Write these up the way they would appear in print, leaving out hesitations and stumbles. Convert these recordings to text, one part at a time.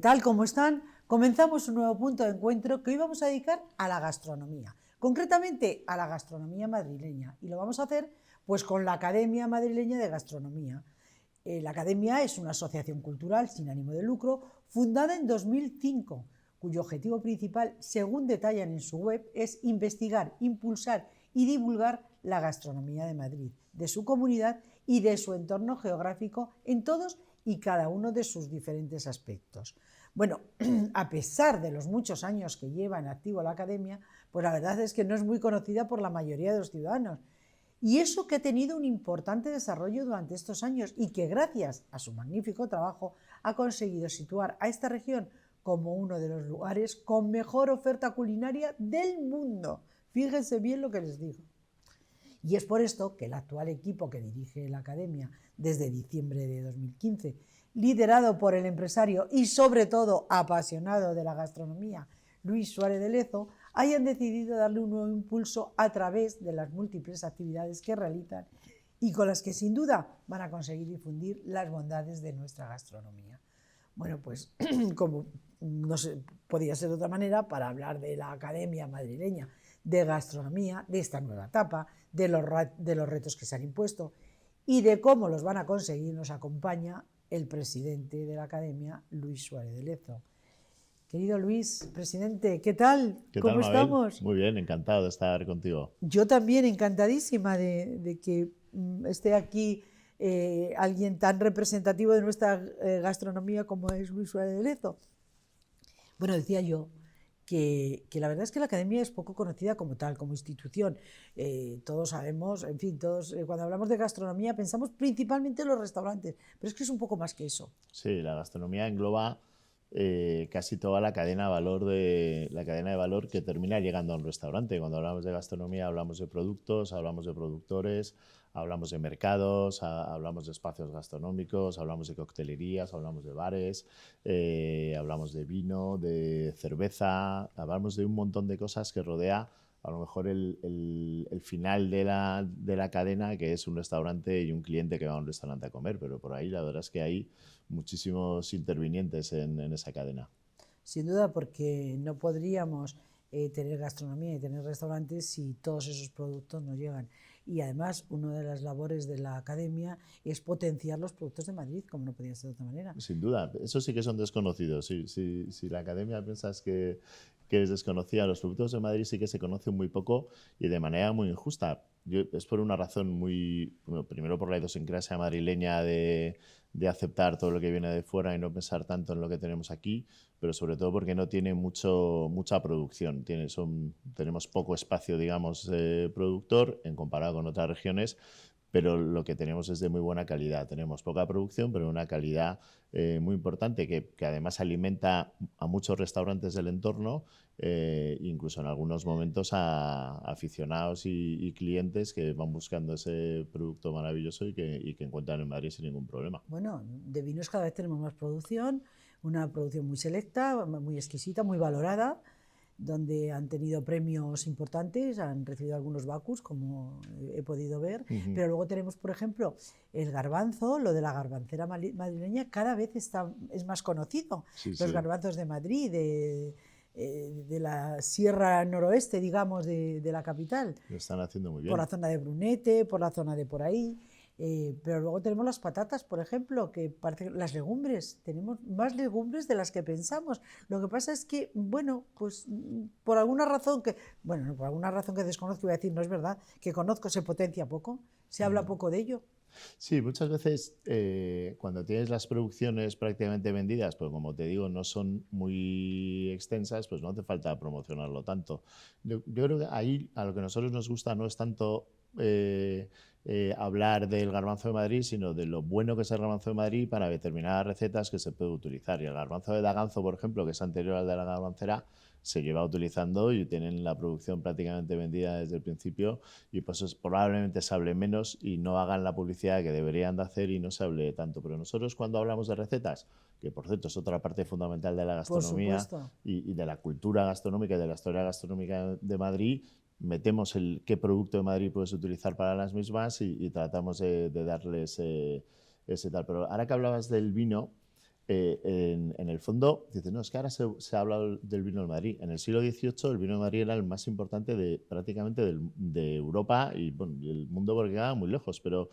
tal? ¿Cómo están? Comenzamos un nuevo punto de encuentro que hoy vamos a dedicar a la gastronomía, concretamente a la gastronomía madrileña, y lo vamos a hacer pues con la Academia Madrileña de Gastronomía. La Academia es una asociación cultural sin ánimo de lucro fundada en 2005, cuyo objetivo principal, según detallan en su web, es investigar, impulsar y divulgar la gastronomía de Madrid, de su comunidad y de su entorno geográfico en todos y cada uno de sus diferentes aspectos. Bueno, a pesar de los muchos años que lleva en activo la Academia, pues la verdad es que no es muy conocida por la mayoría de los ciudadanos. Y eso que ha tenido un importante desarrollo durante estos años y que gracias a su magnífico trabajo ha conseguido situar a esta región como uno de los lugares con mejor oferta culinaria del mundo. Fíjense bien lo que les digo. Y es por esto que el actual equipo que dirige la Academia desde diciembre de 2015, liderado por el empresario y sobre todo apasionado de la gastronomía, Luis Suárez de Lezo, hayan decidido darle un nuevo impulso a través de las múltiples actividades que realizan y con las que sin duda van a conseguir difundir las bondades de nuestra gastronomía. Bueno, pues como no sé, podía ser de otra manera, para hablar de la Academia Madrileña de Gastronomía, de esta nueva etapa, de los retos que se han impuesto y de cómo los van a conseguir, nos acompaña el presidente de la Academia, Luis Suárez de Lezo. Querido Luis, presidente, ¿qué tal? ¿Qué ¿Cómo tal, Mabel? estamos? Muy bien, encantado de estar contigo. Yo también encantadísima de que esté aquí alguien tan representativo de nuestra gastronomía como es Luis Suárez de Lezo. Bueno, decía yo que la verdad es que la Academia es poco conocida como tal, como institución. Todos sabemos, en fin, todos cuando hablamos de gastronomía pensamos principalmente en los restaurantes, pero es que es un poco más que eso. Sí, la gastronomía engloba casi toda la cadena de valor que termina llegando a un restaurante. Cuando hablamos de gastronomía hablamos de productos, hablamos de productores, hablamos de mercados, hablamos de espacios gastronómicos, hablamos de coctelerías, hablamos de bares, hablamos de vino, de cerveza, hablamos de un montón de cosas que rodea a lo mejor el final de la cadena, que es un restaurante y un cliente que va a un restaurante a comer, pero por ahí la verdad es que hay muchísimos intervinientes en esa cadena. Sin duda, porque no podríamos tener gastronomía y tener restaurantes si todos esos productos no llegan. Y además, una de las labores de la Academia es potenciar los productos de Madrid, como no podía ser de otra manera. Sin duda, eso sí que son desconocidos. Si la Academia piensas que es desconocida, los productos de Madrid sí que se conocen muy poco y de manera muy injusta. Es por una razón muy... Bueno, primero por la idiosincrasia madrileña de aceptar todo lo que viene de fuera y no pensar tanto en lo que tenemos aquí, pero sobre todo porque no tiene mucha producción. Tenemos poco espacio, digamos, productor en comparado con otras regiones, pero lo que tenemos es de muy buena calidad. Tenemos poca producción, pero una calidad muy importante que además alimenta a muchos restaurantes del entorno, incluso en algunos momentos a aficionados y clientes que van buscando ese producto maravilloso y que encuentran en Madrid sin ningún problema. Bueno, de vinos cada vez tenemos más producción, una producción muy selecta, muy exquisita, muy valorada, donde han tenido premios importantes, han recibido algunos Bacus, como he podido ver, pero luego tenemos, por ejemplo, el garbanzo, lo de la garbancera madrileña, cada vez es más conocido. Sí, Los sí. garbanzos de Madrid, de la sierra noroeste, digamos, de la capital. Lo están haciendo muy bien. Por la zona de Brunete, por la zona de por ahí. Pero luego tenemos las patatas, por ejemplo, que parece las legumbres, tenemos más legumbres de las que pensamos. Lo que pasa es que, bueno, pues por alguna razón no, por alguna razón que desconozco, iba a decir, no es verdad, que conozco, se potencia poco, se habla poco de ello. Sí, muchas veces cuando tienes las producciones prácticamente vendidas, pues como te digo, no son muy extensas, pues no hace falta promocionarlo tanto. Yo creo que ahí a lo que a nosotros nos gusta no es tanto hablar del garbanzo de Madrid, sino de lo bueno que es el garbanzo de Madrid para determinadas recetas que se puede utilizar. Y el garbanzo de Daganzo, por ejemplo, que es anterior al de la garbancera, se lleva utilizando y tienen la producción prácticamente vendida desde el principio y pues probablemente se hable menos y no hagan la publicidad que deberían de hacer y no se hable tanto. Pero nosotros cuando hablamos de recetas, que por cierto es otra parte fundamental de la gastronomía y de la cultura gastronómica y de la historia gastronómica de Madrid, metemos el qué producto de Madrid puedes utilizar para las mismas y tratamos de darles ese tal. Pero ahora que hablabas del vino, en el fondo, dice, no, es que ahora se ha hablado del vino de Madrid. En el siglo XVIII el vino de Madrid era el más importante prácticamente de Europa y, bueno, y el mundo porque quedaba muy lejos, pero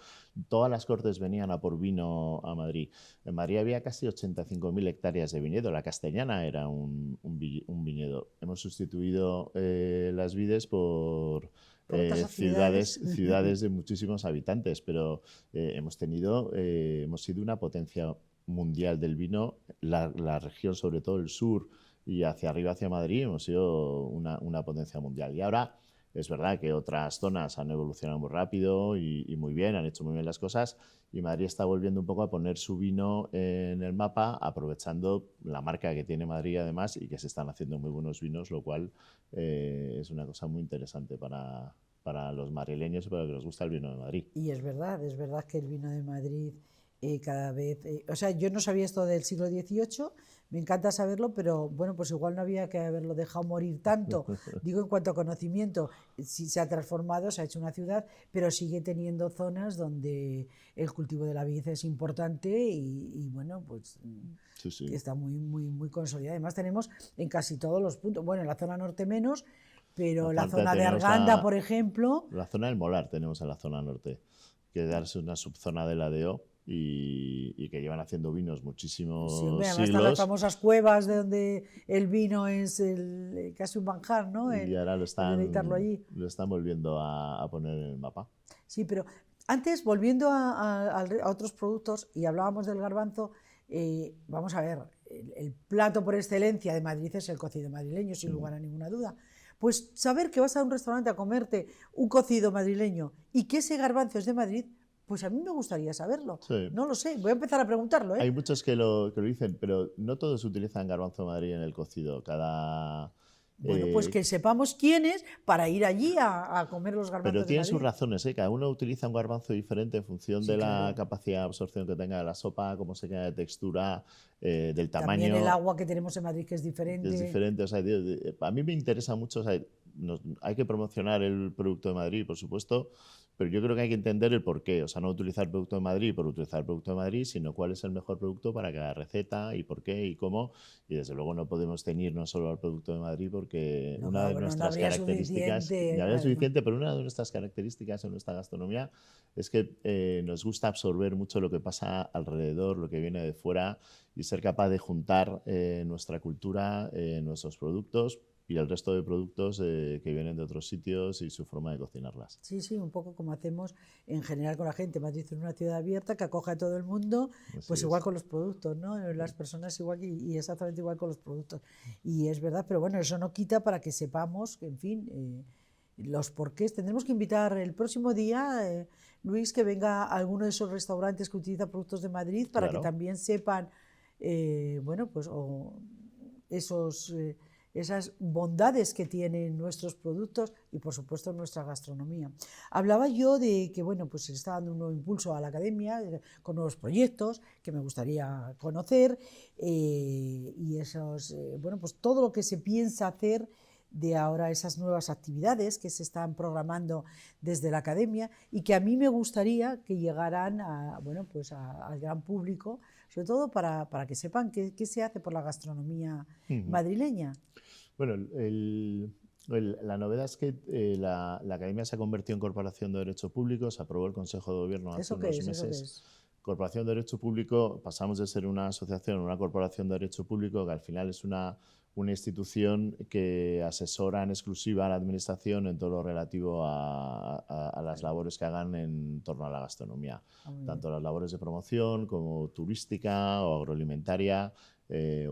todas las cortes venían a por vino a Madrid. En Madrid había casi 85.000 hectáreas de viñedo. La Castellana era un viñedo. Hemos sustituido las vides por otras actividades. ciudades de muchísimos habitantes, pero hemos sido una potencia mundial del vino, la región, sobre todo el sur y hacia arriba, hacia Madrid, hemos sido una potencia mundial. Y ahora es verdad que otras zonas han evolucionado muy rápido y muy bien, han hecho muy bien las cosas, y Madrid está volviendo un poco a poner su vino en el mapa, aprovechando la marca que tiene Madrid además, y que se están haciendo muy buenos vinos, lo cual es una cosa muy interesante para los madrileños y para los que les gusta el vino de Madrid. Y es verdad que el vino de Madrid cada vez... o sea, yo no sabía esto del siglo XVIII, me encanta saberlo, pero bueno, pues igual no había que haberlo dejado morir tanto. Digo, en cuanto a conocimiento, sí se ha transformado, se ha hecho una ciudad, pero sigue teniendo zonas donde el cultivo de la vid es importante y bueno, pues Sí. está muy consolidada. Además tenemos en casi todos los puntos, bueno, en la zona norte menos, pero la zona de Arganda, por ejemplo... La zona del Molar tenemos en la zona norte, que es una subzona de la DO y que llevan haciendo vinos muchísimos sí, además siglos. están las famosas cuevas de donde el vino es casi un manjar, ¿no? Y ahora lo allí. están volviendo a poner en el mapa. Sí, pero antes, volviendo a otros productos, y hablábamos del garbanzo, vamos a ver, el plato por excelencia de Madrid es el cocido madrileño, sin lugar a ninguna duda. Pues saber que vas a un restaurante a comerte un cocido madrileño y que ese garbanzo es de Madrid, pues a mí me gustaría saberlo. Sí. No lo sé, voy a empezar a preguntarlo. Hay muchos que lo dicen, pero no todos utilizan garbanzo de Madrid en el cocido. Bueno, pues que sepamos quién es para ir allí a comer los garbanzos. Pero tiene de sus Madrid. razones, ¿eh? Cada uno utiliza un garbanzo diferente en función de claro, la capacidad de absorción que tenga de la sopa, cómo se queda de textura, del tamaño. También el agua que tenemos en Madrid, que es diferente. Es diferente. O sea, a mí me interesa mucho. O sea, hay que promocionar el producto de Madrid, por supuesto, pero yo creo que hay que entender el porqué. O sea, no utilizar el producto de Madrid por utilizar el producto de Madrid, sino cuál es el mejor producto para cada receta y por qué y cómo. Y desde luego no podemos ceñirnos solo al producto de Madrid porque una de nuestras características, ya es suficiente, pero una de nuestras características en nuestra gastronomía es que nos gusta absorber mucho lo que pasa alrededor, lo que viene de fuera, y ser capaz de juntar nuestra cultura, nuestros productos y el resto de productos que vienen de otros sitios y su forma de cocinarlas. Sí, un poco como hacemos en general con la gente. Madrid es una ciudad abierta que acoge a todo el mundo, pues igual con los productos, ¿no? Las personas igual y exactamente igual con los productos. Y es verdad, pero bueno, eso no quita para que sepamos que, en fin, los porqués. Tendremos que invitar el próximo día, Luis, que venga a alguno de esos restaurantes que utiliza productos de Madrid para que también sepan, bueno, pues esas bondades que tienen nuestros productos y, por supuesto, nuestra gastronomía. Hablaba yo de que, bueno, pues se está dando un nuevo impulso a la academia con nuevos proyectos que me gustaría conocer y esos, bueno, pues todo lo que se piensa hacer de ahora, esas nuevas actividades que se están programando desde la academia y que a mí me gustaría que llegaran bueno, pues al gran público, sobre todo para que sepan qué se hace por la gastronomía madrileña. Bueno, la novedad es que la Academia se ha convertido en Corporación de Derecho Público, se aprobó el Consejo de Gobierno hace unos meses. ¿Eso qué es? Corporación de Derecho Público, pasamos de ser una asociación a una corporación de derecho público, que al final es una institución que asesora en exclusiva a la administración en todo lo relativo a las labores que hagan en torno a la gastronomía, tanto las labores de promoción como turística o agroalimentaria,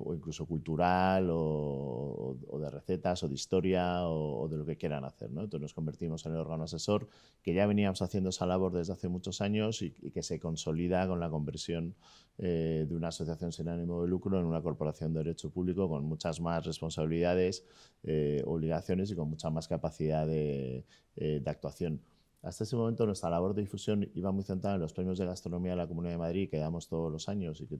o incluso cultural o de recetas o de historia o de lo que quieran hacer, ¿no? Entonces nos convertimos en el órgano asesor que ya veníamos haciendo esa labor desde hace muchos años y que se consolida con la conversión de una asociación sin ánimo de lucro en una corporación de derecho público con muchas más responsabilidades, obligaciones y con mucha más capacidad de actuación. Hasta ese momento nuestra labor de difusión iba muy centrada en los premios de gastronomía de la Comunidad de Madrid que damos todos los años y que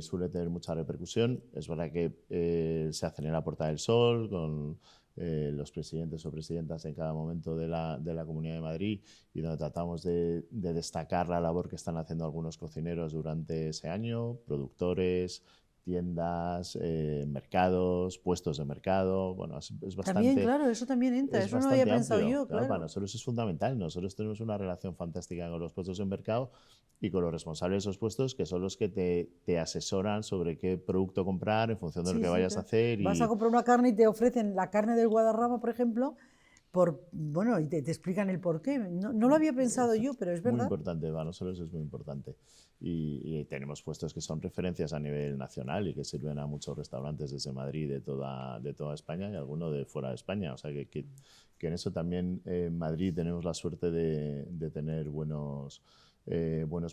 suele tener mucha repercusión. Es verdad que se hacen en la Puerta del Sol con los presidentes o presidentas en cada momento de la Comunidad de Madrid, y donde tratamos de destacar la labor que están haciendo algunos cocineros durante ese año, productores, tiendas, mercados, puestos de mercado. Bueno, es bastante... También, claro, eso también entra, eso no lo había pensado amplio. yo, Para claro. nosotros es fundamental. Nosotros tenemos una relación fantástica con los puestos de mercado y con los responsables de esos puestos, que son los que te asesoran sobre qué producto comprar en función de lo Sí, que sí, vayas a claro. hacer. Vas a comprar una carne y te ofrecen la carne del Guadarrama, por ejemplo, bueno, y te explican el porqué. No lo había pensado yo, pero es Muy verdad. importante, para nosotros es muy importante. Y tenemos puestos que son referencias a nivel nacional y que sirven a muchos restaurantes desde Madrid, de toda España, y alguno de fuera de España. O sea que en eso también en Madrid tenemos la suerte de tener buenos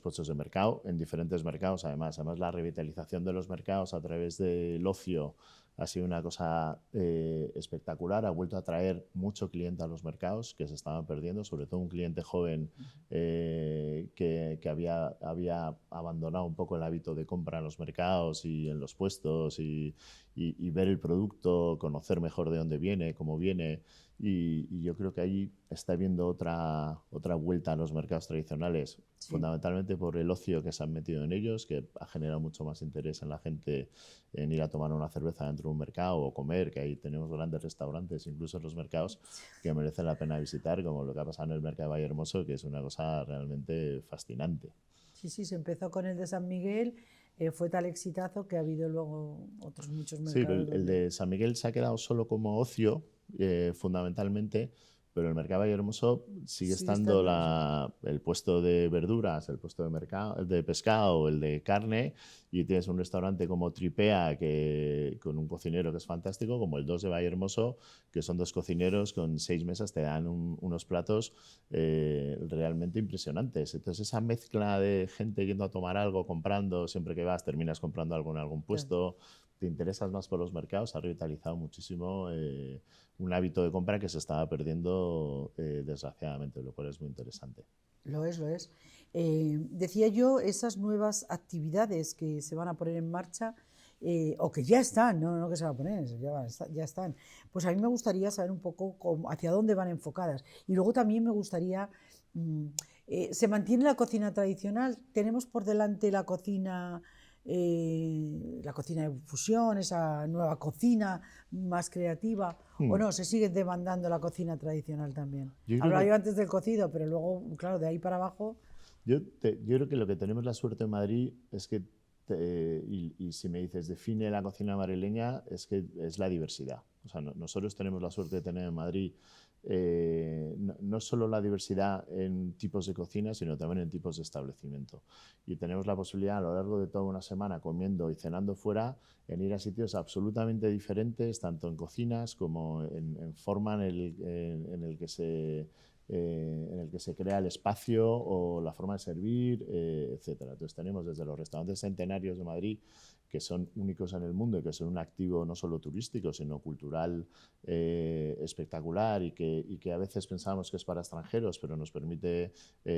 puestos de mercado en diferentes mercados. Además la revitalización de los mercados a través del ocio ha sido una cosa espectacular. Ha vuelto a traer mucho cliente a los mercados que se estaban perdiendo, sobre todo un cliente joven que había abandonado un poco el hábito de compra en los mercados y en los puestos, y ver el producto, conocer mejor de dónde viene, cómo viene. Y yo creo que ahí está habiendo otra vuelta a los mercados tradicionales, Sí. fundamentalmente por el ocio que se han metido en ellos, que ha generado mucho más interés en la gente en ir a tomar una cerveza dentro de un mercado o comer, que ahí tenemos grandes restaurantes, incluso en los mercados, que merecen la pena visitar, como lo que ha pasado en el mercado de Vallehermoso, que es una cosa realmente fascinante. Sí, sí, se empezó con el de San Miguel, fue tal exitazo que ha habido luego otros muchos Sí, mercados. el de San Miguel se ha quedado solo como ocio, fundamentalmente, pero el mercado de Vallehermoso sigue estando el puesto de verduras, el puesto de pescado, el de carne, y tienes un restaurante como Tripea, con un cocinero que es fantástico, como el 2 de Vallehermoso, que son dos cocineros con 6 mesas, te dan unos platos realmente impresionantes. Entonces esa mezcla de gente yendo a tomar algo, comprando, siempre que vas terminas comprando algo en algún puesto. Claro. Te interesas más por los mercados, ha revitalizado muchísimo un hábito de compra que se estaba perdiendo desgraciadamente, lo cual es muy interesante. Lo es, lo es. Decía yo, esas nuevas actividades que se van a poner en marcha, o que ya están, no que se van a poner, ya están. Pues a mí me gustaría saber un poco hacia dónde van enfocadas. Y luego también me gustaría, ¿se mantiene la cocina tradicional? ¿Tenemos por delante la cocina de fusión, esa nueva cocina más creativa, o no, se sigue demandando la cocina tradicional también? Hablaba yo antes del cocido, pero luego, claro, de ahí para abajo... Yo creo que lo que tenemos la suerte en Madrid es que, y si me dices, define la cocina madrileña, es que es la diversidad. O sea, nosotros tenemos la suerte de tener en Madrid no solo la diversidad en tipos de cocina, sino también en tipos de establecimiento. Y tenemos la posibilidad a lo largo de toda una semana, comiendo y cenando fuera, en ir a sitios absolutamente diferentes, tanto en cocinas como en forma en el que se crea el espacio o la forma de servir, etcétera. Entonces tenemos desde los restaurantes centenarios de Madrid, que son únicos en el mundo y que son un activo no solo turístico, sino cultural espectacular, y que a veces pensamos que es para extranjeros, pero nos permite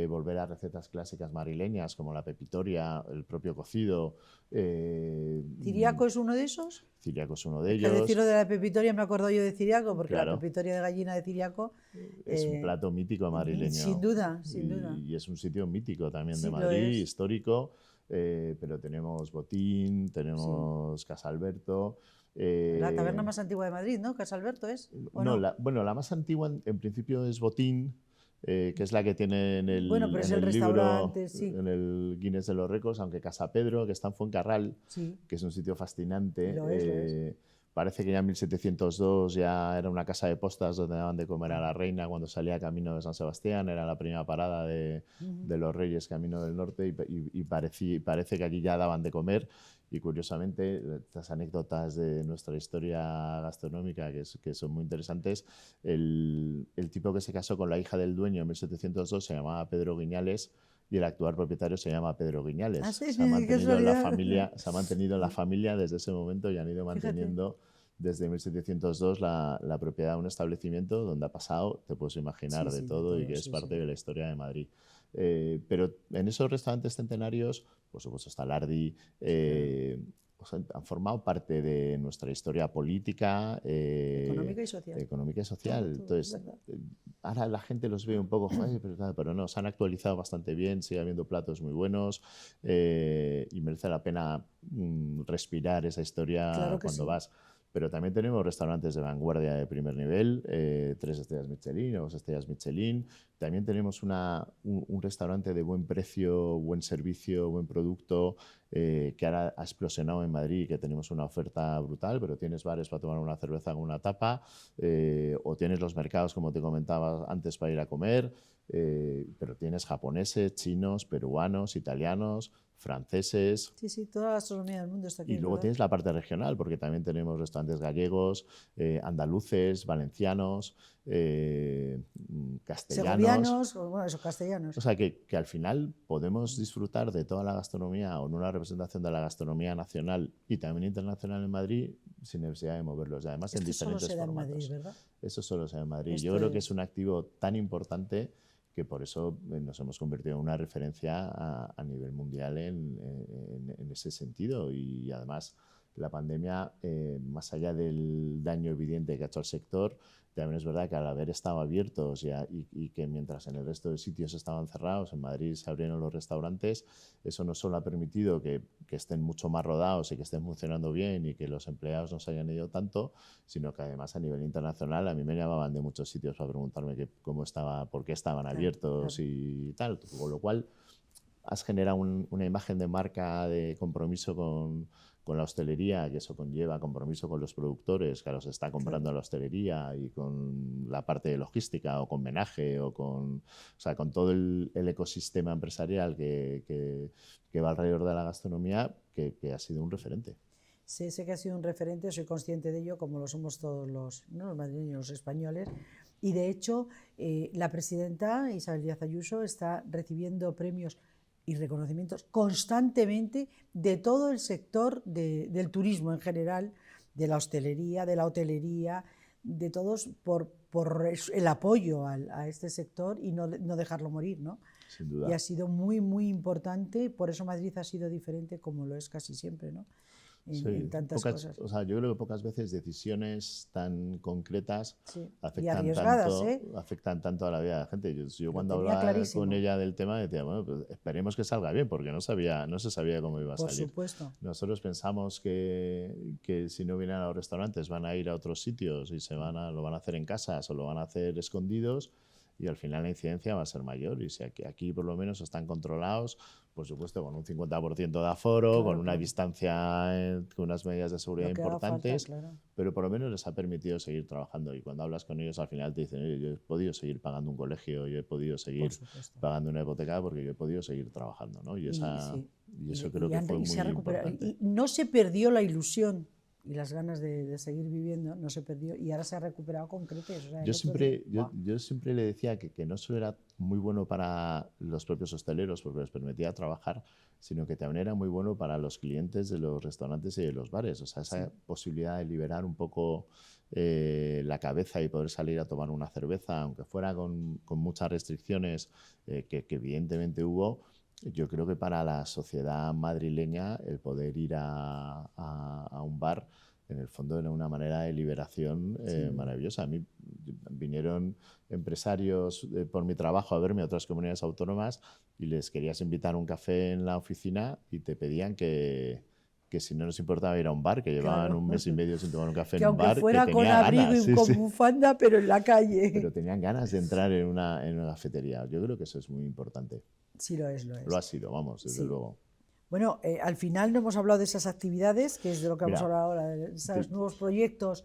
volver a recetas clásicas madrileñas como la pepitoria, el propio cocido. ¿Ciriaco es uno de esos? Ciriaco es uno de ellos. Es decir, lo de la pepitoria me acuerdo yo de Ciriaco, porque claro, la pepitoria de gallina de Ciriaco es un plato mítico madrileño. Sin duda, sin duda. Y es un sitio mítico también de Madrid, histórico, pero tenemos Botín, tenemos Casa Alberto. La taberna más antigua de Madrid, ¿no? Casa Alberto es. No, la más antigua en principio es Botín, que es la que tiene en el, bueno, pero es el libro, sí. en el Guinness de los Récords, aunque Casa Pedro, que está en Fuencarral, sí. que es un sitio fascinante. Lo es. Parece que ya en 1702 ya era una casa de postas donde daban de comer a la reina cuando salía camino de San Sebastián, era la primera parada de los reyes camino del norte, y parece que allí ya daban de comer. Y curiosamente, estas anécdotas de nuestra historia gastronómica que son muy interesantes, el tipo que se casó con la hija del dueño en 1702 se llamaba Pedro Guiñales, y el actual propietario se llama Pedro Guiñales. ¿Ah, sí? Se ha mantenido en la familia desde ese momento, y han ido manteniendo desde 1702 la propiedad de un establecimiento donde ha pasado, te puedes imaginar, de todo, y que es parte de la historia de Madrid. Pero en esos restaurantes centenarios, por supuesto, está Lardi, han formado parte de nuestra historia política, económica y social. Económica y social. Todo, Entonces, ¿verdad? ahora la gente los ve un poco, "Joder, pero, claro, pero no, se han actualizado bastante bien, sigue habiendo platos muy buenos y merece la pena respirar esa historia Claro que cuando sí. vas. Pero también tenemos restaurantes de vanguardia de primer nivel, 3 estrellas Michelin o 2 estrellas Michelin. También tenemos un restaurante de buen precio, buen servicio, buen producto, que ahora ha explosionado en Madrid y que tenemos una oferta brutal, pero tienes bares para tomar una cerveza con una tapa, o tienes los mercados, como te comentaba antes, para ir a comer, pero tienes japoneses, chinos, peruanos, italianos, franceses. Sí, sí, toda la gastronomía del mundo está aquí, Y es luego verdad. tienes la parte regional, porque también tenemos restaurantes gallegos, andaluces, valencianos, castellanos. Segovianos, o bueno, esos castellanos. O sea, que al final podemos disfrutar de toda la gastronomía o en una representación de la gastronomía nacional y también internacional en Madrid sin necesidad de moverlos. Y además en Esto solo diferentes se da en Madrid, formatos. ¿verdad? Eso solo se da en Madrid. Yo Esto creo que es es. un activo tan importante que por eso nos hemos convertido en una referencia a nivel mundial en ese sentido. Y además la pandemia, más allá del daño evidente que ha hecho al sector, también es verdad que al haber estado abiertos y que mientras en el resto de sitios estaban cerrados, en Madrid se abrieron los restaurantes, eso no solo ha permitido que estén mucho más rodados y que estén funcionando bien y que los empleados no se hayan ido tanto, sino que además a nivel internacional a mí me llamaban de muchos sitios para preguntarme cómo estaba, por qué estaban Claro, abiertos claro. y tal, con lo cual has generado una imagen de marca de compromiso con la hostelería, que eso conlleva compromiso con los productores, que los está comprando Claro. la hostelería y con la parte de logística o con menaje o sea, con todo el ecosistema empresarial que va alrededor de la gastronomía, que ha sido un referente. Sé que ha sido un referente, soy consciente de ello, como lo somos todos ¿no? Los madrileños, los españoles. Y de hecho, la presidenta Isabel Díaz Ayuso está recibiendo premios y reconocimientos constantemente de todo el sector del turismo en general, de la hostelería, de la hotelería, de todos por el apoyo a este sector y no dejarlo morir, ¿no? Sin Y duda. ha sido muy, muy importante, por eso Madrid ha sido diferente como lo es casi siempre, ¿no? En Sí, tantas cosas. o sea, yo creo que pocas veces decisiones tan concretas Sí. Y arriesgadas, ¿eh? afectan tanto a la vida de la gente. Yo Lo cuando tenía hablaba con clarísimo, ella del tema decía, bueno, pues esperemos que salga bien, porque no se sabía cómo iba a por salir. supuesto. Nosotros pensamos que si no vienen a los restaurantes van a ir a otros sitios y lo van a hacer en casas o lo van a hacer escondidos, y al final la incidencia va a ser mayor. Y si aquí por lo menos están controlados, por supuesto, con un 50% de aforo, con Claro, una claro. distancia, con unas medidas de seguridad Lo que haga falta, importantes, claro. pero por lo menos les ha permitido seguir trabajando. Y cuando hablas con ellos, al final te dicen, oye, yo he podido seguir pagando un colegio, yo he podido Por seguir supuesto. pagando una hipoteca porque yo he podido seguir trabajando, ¿no? Y Sí. eso creo que fue Y se muy ha recuperado. importante. Y no se perdió la ilusión y las ganas de seguir viviendo, no se perdió. Y ahora se ha recuperado con creces. O sea, el otro día, ¡buah! Yo siempre le decía que no solo era muy bueno para los propios hosteleros porque les permitía trabajar, sino que también era muy bueno para los clientes de los restaurantes y de los bares. O sea, esa posibilidad de liberar un poco la cabeza y poder salir a tomar una cerveza, aunque fuera con muchas restricciones que evidentemente hubo. Yo creo que para la sociedad madrileña el poder ir a un bar en el fondo era una manera de liberación maravillosa. A mí vinieron empresarios por mi trabajo a verme a otras comunidades autónomas y les querías invitar a un café en la oficina y te pedían que si no nos importaba ir a un bar, que llevaban Claro. un mes y medio sin tomar un café Que en un aunque bar, que fuera con tenía abrigo ganas, y sí, con sí, bufanda, pero en la calle. pero tenían ganas de entrar en una cafetería. Yo creo que eso es muy importante. Sí, lo es, lo Lo es. ha sido, vamos, desde Sí. luego. Bueno, al final no hemos hablado de esas actividades, que es de lo que vamos a Mira, hablar ahora, de esos nuevos proyectos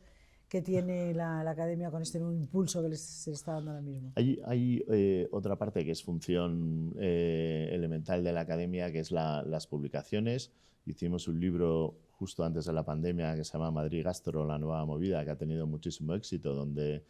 que tiene la academia con este nuevo impulso que se le está dando ahora mismo. Hay otra parte que es función elemental de la academia, que es las publicaciones. Hicimos un libro justo antes de la pandemia que se llama Madrid Gastro, la nueva movida, que ha tenido muchísimo éxito, donde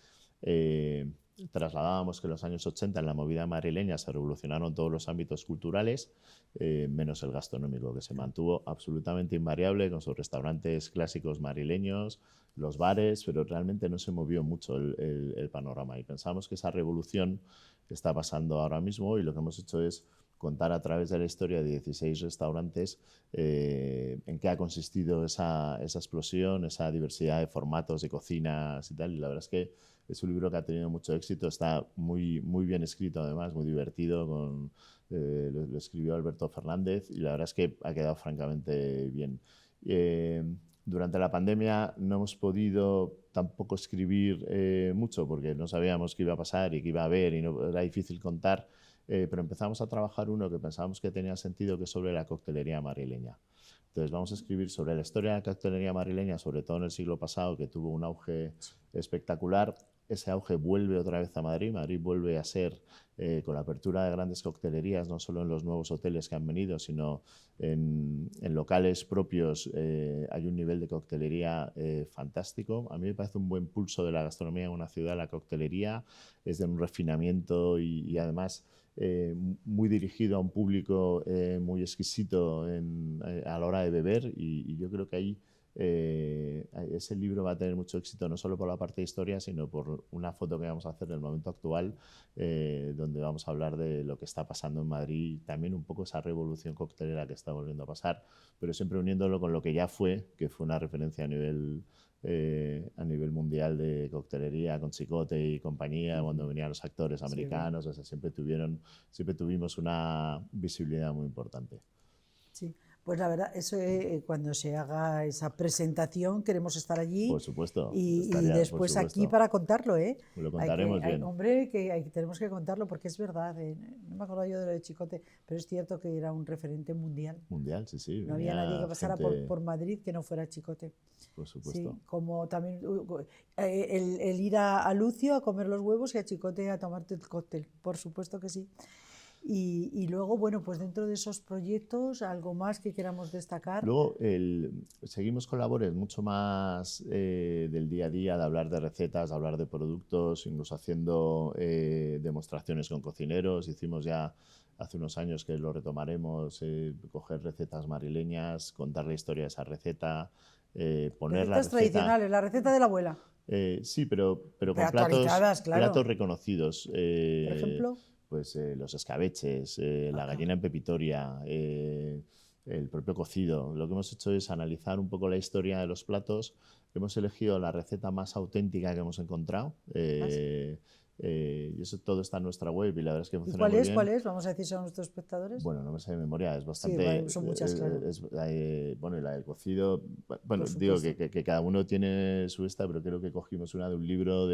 trasladábamos que en los años 80 en la movida madrileña se revolucionaron todos los ámbitos culturales, menos el gastronómico, que se mantuvo absolutamente invariable con sus restaurantes clásicos madrileños, los bares, pero realmente no se movió mucho el panorama. Y pensamos que esa revolución está pasando ahora mismo y lo que hemos hecho es contar a través de la historia de 16 restaurantes en qué ha consistido esa explosión, esa diversidad de formatos, de cocinas y tal. Y la verdad es que es un libro que ha tenido mucho éxito, está muy, muy bien escrito además, muy divertido, lo escribió Alberto Fernández y la verdad es que ha quedado francamente bien. Durante la pandemia no hemos podido tampoco escribir mucho porque no sabíamos qué iba a pasar y qué iba a haber y no, era difícil contar, pero empezamos a trabajar uno que pensábamos que tenía sentido, que es sobre la coctelería madrileña. Entonces vamos a escribir sobre la historia de la coctelería madrileña, sobre todo en el siglo pasado, que tuvo un auge espectacular. Ese auge vuelve otra vez a Madrid. Madrid vuelve a ser, con la apertura de grandes coctelerías, no solo en los nuevos hoteles que han venido, sino en locales propios, hay un nivel de coctelería fantástico. A mí me parece un buen pulso de la gastronomía en una ciudad. La coctelería es de un refinamiento y además muy dirigido a un público muy exquisito a la hora de beber y yo creo que ahí ese libro va a tener mucho éxito, no solo por la parte de historia, sino por una foto que vamos a hacer del momento actual, donde vamos a hablar de lo que está pasando en Madrid, también un poco esa revolución coctelera que está volviendo a pasar, pero siempre uniéndolo con lo que ya fue, que fue una referencia a nivel mundial de coctelería, con Chicote y compañía, cuando venían los actores americanos, o sea, siempre tuvimos una visibilidad muy importante. Sí. Pues la verdad, eso cuando se haga esa presentación queremos estar allí. Por supuesto. Y después aquí para contarlo, ¿eh? Lo contaremos bien. Hombre, tenemos que contarlo porque es verdad. No me acuerdo yo de lo de Chicote, pero es cierto que era un referente mundial. Mundial, sí, sí. No había nadie que pasara por Madrid que no fuera Chicote. Por supuesto. Sí, como también el ir a Lucio a comer los huevos y a Chicote a tomarte el cóctel. Por supuesto que sí. Y luego, bueno, pues dentro de esos proyectos, ¿algo más que queramos destacar? Luego, seguimos con labores mucho más del día a día, de hablar de recetas, de hablar de productos, incluso haciendo demostraciones con cocineros. Hicimos ya hace unos años que lo retomaremos, coger recetas madrileñas, contar la historia de esa receta, poner la receta... tradicionales, la receta de la abuela. Sí, pero con platos reconocidos. Por ejemplo... Pues los escabeches, la gallina en pepitoria, el propio cocido. Lo que hemos hecho es analizar un poco la historia de los platos. Hemos elegido la receta más auténtica que hemos encontrado. Y eso todo está en nuestra web y la verdad es que funciona muy bien. ¿Cuál es? Vamos a decir a nuestros espectadores. Bueno, no me sé de memoria, es bastante... Sí, son muchas, claro. Bueno, y la del cocido... Bueno, digo que cada uno tiene su pero creo que cogimos una de un libro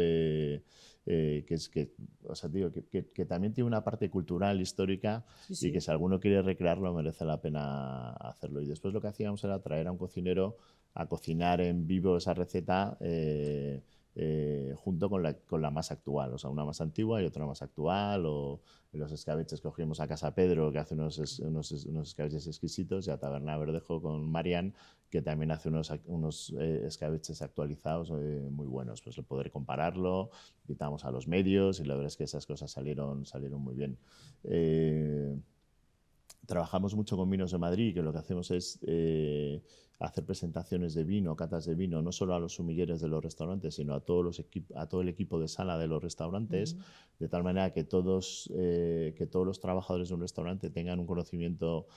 o sea, digo, que también tiene una parte cultural, histórica, y que si alguno quiere recrearlo merece la pena hacerlo. Y después lo que hacíamos era traer a un cocinero a cocinar en vivo esa receta junto con la más actual, o sea, una más antigua y otra más actual, o los escabeches que cogimos a Casa Pedro, que hace unos escabeches exquisitos, y a Taberna Verdejo con Marian, que también hace unos escabeches actualizados muy buenos. Pues poder compararlo, invitamos a los medios y la verdad es que esas cosas salieron muy bien. Trabajamos mucho con Vinos de Madrid, que lo que hacemos es hacer presentaciones de vino, catas de vino, no solo a los sumilleres de los restaurantes, sino a todo el equipo de sala de los restaurantes, de tal manera que todos los trabajadores de un restaurante tengan un conocimiento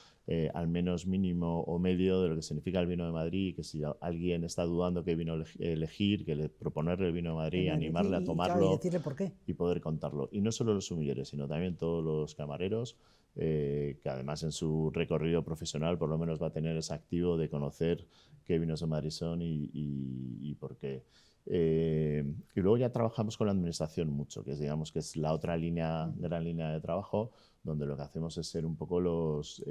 al menos mínimo o medio de lo que significa el vino de Madrid, y que si alguien está dudando qué vino elegir, proponerle el vino de Madrid, animarle a tomarlo y decirle por qué. Y poder contarlo. Y no solo los sumilleres, sino también todos los camareros, que además en su recorrido profesional por lo menos va a tener ese activo de conocer qué vinos de Madrid son y por qué. Y luego ya trabajamos con la administración mucho, que es la otra gran línea de trabajo, donde lo que hacemos es ser un poco los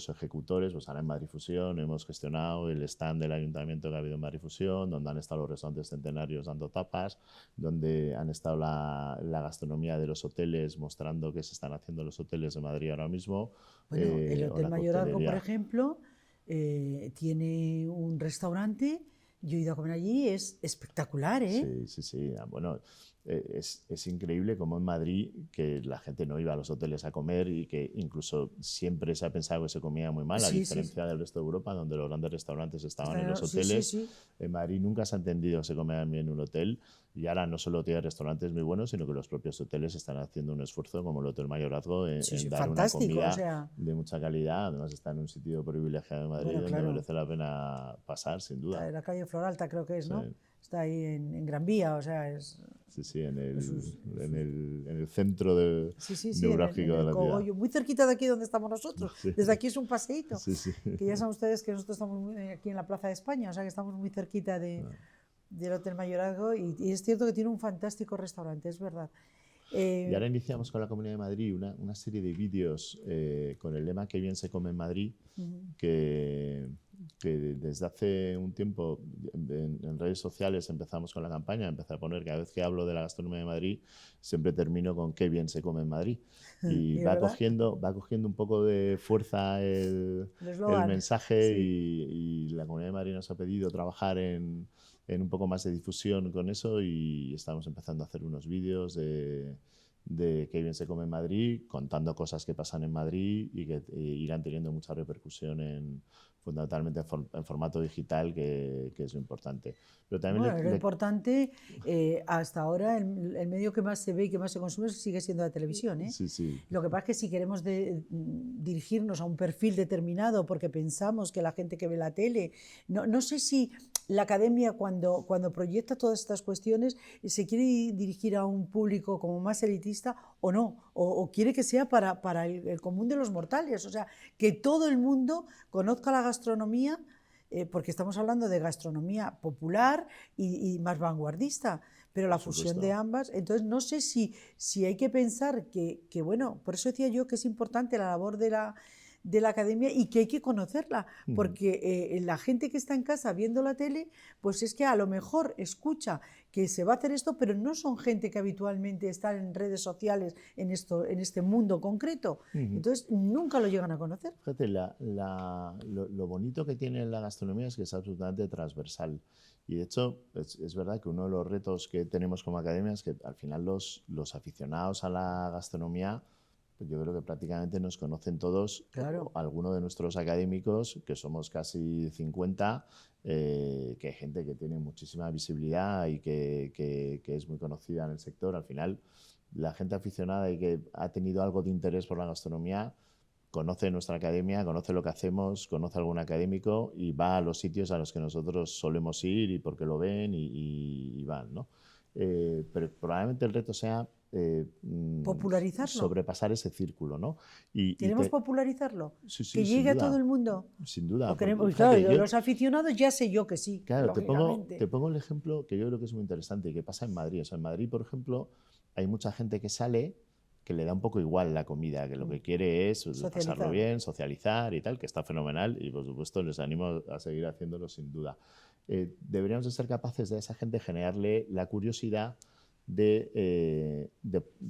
ejecutores. Pues ahora en Madrid Fusión hemos gestionado el stand del ayuntamiento que ha habido en Madrid Fusión, donde han estado los restaurantes centenarios dando tapas, donde han estado la gastronomía de los hoteles mostrando qué se están haciendo en los hoteles de Madrid ahora mismo. Bueno, el Hotel Mayorazgo, por ejemplo, tiene un restaurante. Yo he ido a comer allí, es espectacular, ¿eh? Sí. Bueno, es increíble como en Madrid que la gente no iba a los hoteles a comer y que incluso siempre se ha pensado que se comía muy mal, a diferencia del resto de Europa, donde los grandes restaurantes estaban en los hoteles. En Madrid nunca se ha entendido que se comía bien en un hotel y ahora no solo tiene restaurantes muy buenos, sino que los propios hoteles están haciendo un esfuerzo, como el Hotel Mayorazgo, en dar una comida de mucha calidad. Además está en un sitio privilegiado de Madrid, donde merece la pena pasar, sin duda. En la calle Floralta creo que es, ¿no? Está ahí en Gran Vía, o sea, es... Sí, en el centro neurálgico de la ciudad. Muy cerquita de aquí donde estamos nosotros. Desde aquí es un paseíto. Que ya saben ustedes que nosotros estamos aquí en la Plaza de España, o sea que estamos muy cerquita del Hotel Mayorazgo y es cierto que tiene un fantástico restaurante, es verdad. Y ahora iniciamos con la Comunidad de Madrid una serie de vídeos con el lema "Qué bien se come en Madrid", que desde hace un tiempo en redes sociales empezamos con la campaña, empecé a poner, cada vez que hablo de la gastronomía de Madrid, siempre termino con "Qué bien se come en Madrid". Y va cogiendo un poco de fuerza el mensaje y la Comunidad de Madrid nos ha pedido trabajar en un poco más de difusión con eso y estamos empezando a hacer unos vídeos de qué bien se come en Madrid, contando cosas que pasan en Madrid y que irán teniendo mucha repercusión fundamentalmente en formato digital, que es lo importante. Pero también lo importante, hasta ahora, el medio que más se ve y que más se consume sigue siendo la televisión, ¿eh? Lo que pasa es que si queremos dirigirnos a un perfil determinado porque pensamos que la gente que ve la tele, no sé si la academia cuando proyecta todas estas cuestiones se quiere dirigir a un público como más elitista o no, o quiere que sea para el común de los mortales, o sea, que todo el mundo conozca la gastronomía, porque estamos hablando de gastronomía popular y más vanguardista, pero la fusión de ambas. Entonces no sé si hay que pensar que bueno, por eso decía yo que es importante la labor de la academia y que hay que conocerla, porque la gente que está en casa viendo la tele, pues es que a lo mejor escucha que se va a hacer esto, pero no son gente que habitualmente está en redes sociales en este mundo concreto. Entonces nunca lo llegan a conocer. Fíjate, lo bonito que tiene la gastronomía es que es absolutamente transversal. Y de hecho, es verdad que uno de los retos que tenemos como academia es que al final los aficionados a la gastronomía, yo creo que prácticamente nos conocen todos. Claro. Algunos de nuestros académicos, que somos casi 50, que hay gente que tiene muchísima visibilidad y que es muy conocida en el sector. Al final, la gente aficionada y que ha tenido algo de interés por la gastronomía conoce nuestra academia, conoce lo que hacemos, conoce a algún académico y va a los sitios a los que nosotros solemos ir y porque lo ven y van, ¿no? Pero probablemente el reto sea popularizarlo, sobrepasar ese círculo, ¿no? ¿Queremos popularizarlo? Sí, que llegue a todo el mundo. Sin duda. Claro, los aficionados ya sé yo que sí. Claro, te pongo el ejemplo que yo creo que es muy interesante y que pasa en Madrid. O sea, en Madrid, por ejemplo, hay mucha gente que sale que le da un poco igual la comida, que lo que quiere es pasarlo bien, socializar y tal, que está fenomenal y por supuesto les animo a seguir haciéndolo sin duda. Deberíamos de ser capaces de a esa gente generarle la curiosidad de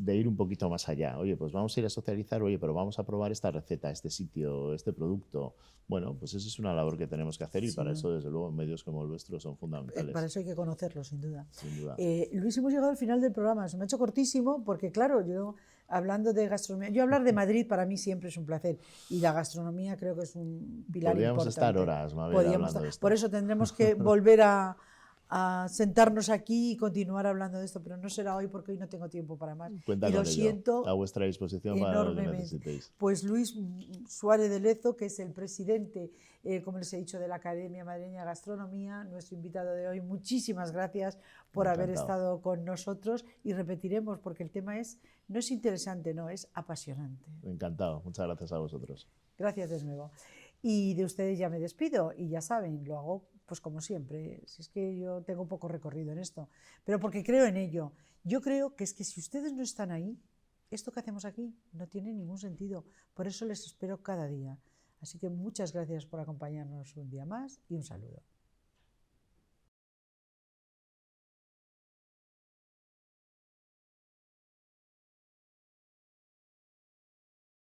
ir un poquito más allá. Oye, pues vamos a ir a socializar, oye, pero vamos a probar esta receta, este sitio, este producto. Bueno, pues esa es una labor que tenemos que hacer y para eso, desde luego, medios como el vuestro son fundamentales. Para eso hay que conocerlo, sin duda. Sin duda. Luis, hemos llegado al final del programa. Se me ha hecho cortísimo porque, claro, yo hablando de gastronomía, yo hablar de Madrid para mí siempre es un placer y la gastronomía creo que es un pilar Podríamos importante. Estar horas, Mabel, hablando de esto. Por eso tendremos que volver a sentarnos aquí y continuar hablando de esto, pero no será hoy porque hoy no tengo tiempo para más. Cuenta y con lo siento a vuestra disposición para lo que necesitéis. Pues Luis Suárez de Lezo, que es el presidente, como les he dicho, de la Academia Madrileña de Gastronomía, nuestro invitado de hoy, muchísimas gracias por haber estado con nosotros y repetiremos porque el tema no es interesante, no, es apasionante. Encantado, muchas gracias a vosotros. Gracias de nuevo. Y de ustedes ya me despido y ya saben, lo hago pues como siempre, si es que yo tengo poco recorrido en esto, pero porque creo en ello. Yo creo que es que si ustedes no están ahí, esto que hacemos aquí no tiene ningún sentido, por eso les espero cada día. Así que muchas gracias por acompañarnos un día más y un saludo.